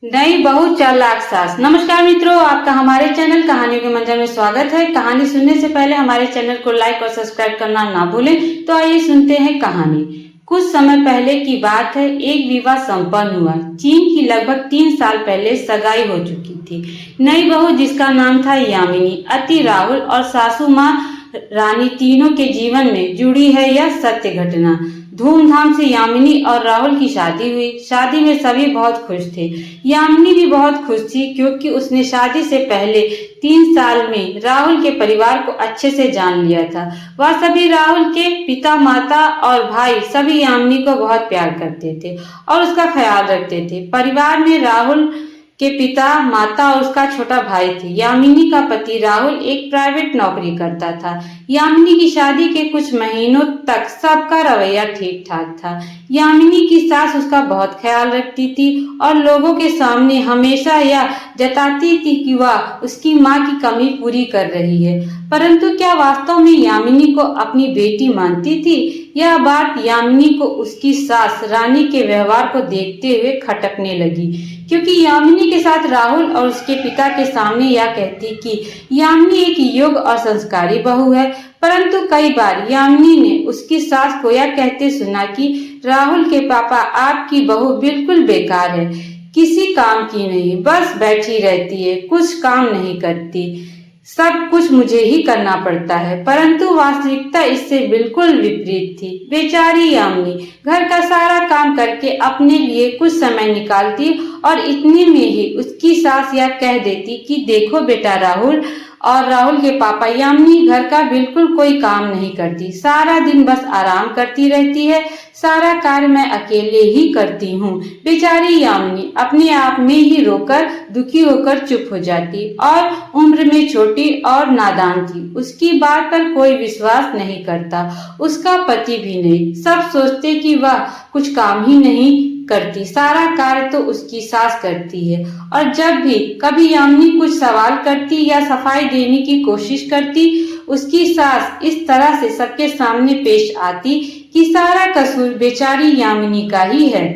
नई बहू चालाक सास। नमस्कार मित्रों, आपका हमारे चैनल कहानियों के मंजर में स्वागत है। कहानी सुनने से पहले हमारे चैनल को लाइक और सब्सक्राइब करना ना भूलें। तो आइए सुनते हैं कहानी। कुछ समय पहले की बात है। एक विवाह संपन्न हुआ। चीन की लगभग 3 साल पहले सगाई हो चुकी थी। नई बहू, जिसका नाम था यामिनी, अति, राहुल और सासू माँ रानी तीनों के जीवन में जुड़ी है यह सत्य घटना। धूमधाम से यामिनी और राहुल की शादी हुई। शादी में सभी बहुत खुश थे। यामिनी भी बहुत खुश थी, क्योंकि उसने शादी से पहले 3 साल में राहुल के परिवार को अच्छे से जान लिया था। वह सभी, राहुल के पिता, माता और भाई, सभी यामिनी को बहुत प्यार करते थे और उसका ख्याल रखते थे। परिवार में राहुल के पिता, माता और उसका छोटा भाई थे। यामिनी का पति राहुल एक प्राइवेट नौकरी करता था। यामिनी की शादी के कुछ महीनों तक सबका रवैया ठीक ठाक था। यामिनी की सास उसका बहुत ख्याल रखती थी और लोगों के सामने हमेशा यह जताती थी कि वह उसकी माँ की कमी पूरी कर रही है। परंतु क्या वास्तव में यामिनी को अपनी बेटी मानती थी? यह बात यामिनी को उसकी सास रानी के व्यवहार को देखते हुए खटकने लगी, क्योंकि यामिनी के साथ राहुल और उसके पिता के सामने यह कहती कि यामिनी एक योग्य और संस्कारी बहू है। परंतु कई बार यामिनी ने उसकी सास को यह कहते सुना कि राहुल के पापा, आपकी बहू बिल्कुल बेकार है, किसी काम की नहीं, बस बैठी रहती है, कुछ काम नहीं करती, सब कुछ मुझे ही करना पड़ता है। परंतु वास्तविकता इससे बिल्कुल विपरीत थी। बेचारी यामिनी घर का सारा काम करके अपने लिए कुछ समय निकालती और इतने में ही उसकी सास यह कह देती कि देखो बेटा राहुल और राहुल के पापा, यामिनी घर का बिल्कुल कोई काम नहीं करती, सारा दिन बस आराम करती रहती है, सारा कार्य मैं अकेले ही करती हूँ। बेचारी यामिनी अपने आप में ही रोकर दुखी होकर चुप हो जाती और उम्र में छोटी और नादान थी। उसकी बात पर कोई विश्वास नहीं करता, उसका पति भी नहीं। सब सोचते कि वह कुछ काम ही नहीं करती, सारा कार्य तो उसकी सास करती है। और जब भी कभी यामिनी कुछ सवाल करती या सफाई देने की कोशिश करती, उसकी सास इस तरह से सबके सामने पेश आती कि सारा कसूर बेचारी यामिनी का ही है।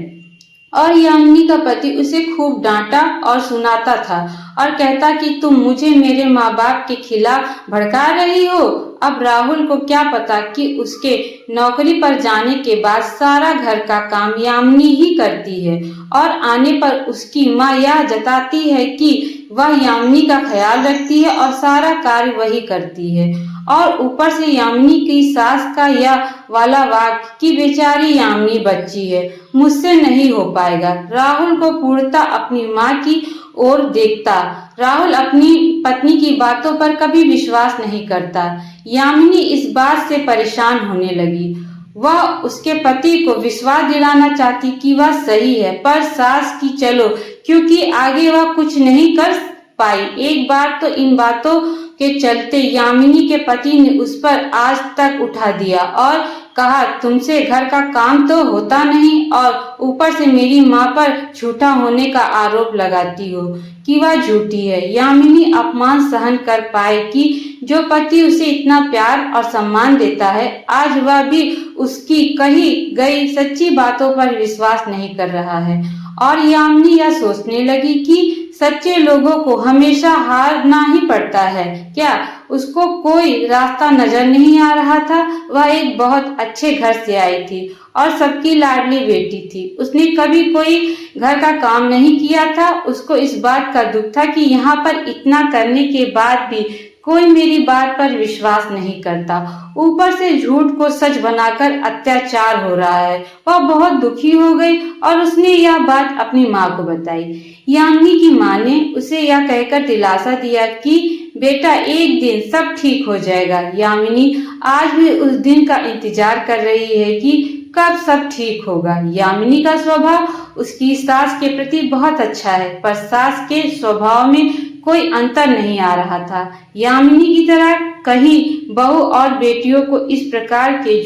और यामिनी का पति उसे खूब डांटा और सुनाता था और कहता कि तुम मुझे मेरे माँ बाप के खिलाफ भड़का रही हो। अब राहुल को क्या पता कि उसके नौकरी पर जाने के बाद सारा घर का काम यामिनी ही करती है और आने पर उसकी माँ यह जताती है कि वह यामिनी का ख्याल रखती है और सारा कार्य वही करती है। और ऊपर से यामिनी की सास का यह वाला वाक्य कि बेचारी यामिनी बच्ची है, मुझसे नहीं हो पाएगा। राहुल को पूर्णतः अपनी माँ की ओर देखता। राहुल अपनी पत्नी की बातों पर कभी विश्वास नहीं करता। यामिनी इस बात से परेशान होने लगी। वह उसके पति को विश्वास दिलाना चाहती कि वह सही है, पर सास की चलो, क्योंकि आगे वह कुछ नहीं कर पाई। एक बार तो इन बातों के चलते यामिनी के पति ने उस पर आज तक उठा दिया और कहा, तुमसे घर का काम तो होता नहीं और ऊपर से मेरी माँ पर झूठा होने का आरोप लगाती हो कि वह झूठी है। यामिनी अपमान सहन कर पाए कि जो पति उसे इतना प्यार और सम्मान देता है, आज वह भी उसकी कही गई सच्ची बातों पर विश्वास नहीं कर रहा है। और यामिनी यह सोचने लगी कि सच्चे लोगों को हमेशा हारना ही पड़ता है क्या? उसको कोई रास्ता नजर नहीं आ रहा था। वह एक बहुत अच्छे घर से आई थी और सबकी लाडली बेटी थी। उसने कभी कोई घर का काम नहीं किया था। उसको इस बात का दुख था कि यहाँ पर इतना करने के बाद भी कोई मेरी बात पर विश्वास नहीं करता। ऊपर से झूठ को सच बनाकर अत्याचार हो रहा है। वह बहुत दुखी हो गई और उसने यह बात अपनी माँ को बताई। यामिनी की माँ ने उसे यह कहकर दिलासा दिया कि बेटा, एक दिन सब ठीक हो जाएगा। यामिनी आज भी उस दिन का इंतजार कर रही है कि कब सब ठीक होगा। यामिनी का स्वभाव उसकी सास के प्रति बहुत अच्छा है, पर सास के स्वभाव में कोई अंतर नहीं आ रहा था। यामिनी की तरह कहीं बहू और बेटियों को इस प्रकार के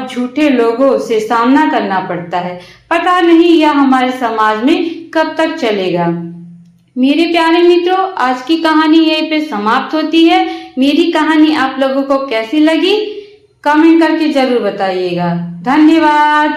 झूठे लोगों से सामना करना पड़ता है। पता नहीं यह हमारे समाज में कब तक चलेगा। मेरे प्यारे मित्रों, आज की कहानी यहीं पे समाप्त होती है। मेरी कहानी आप लोगों को कैसी लगी, कमेंट करके जरूर बताइएगा। धन्यवाद।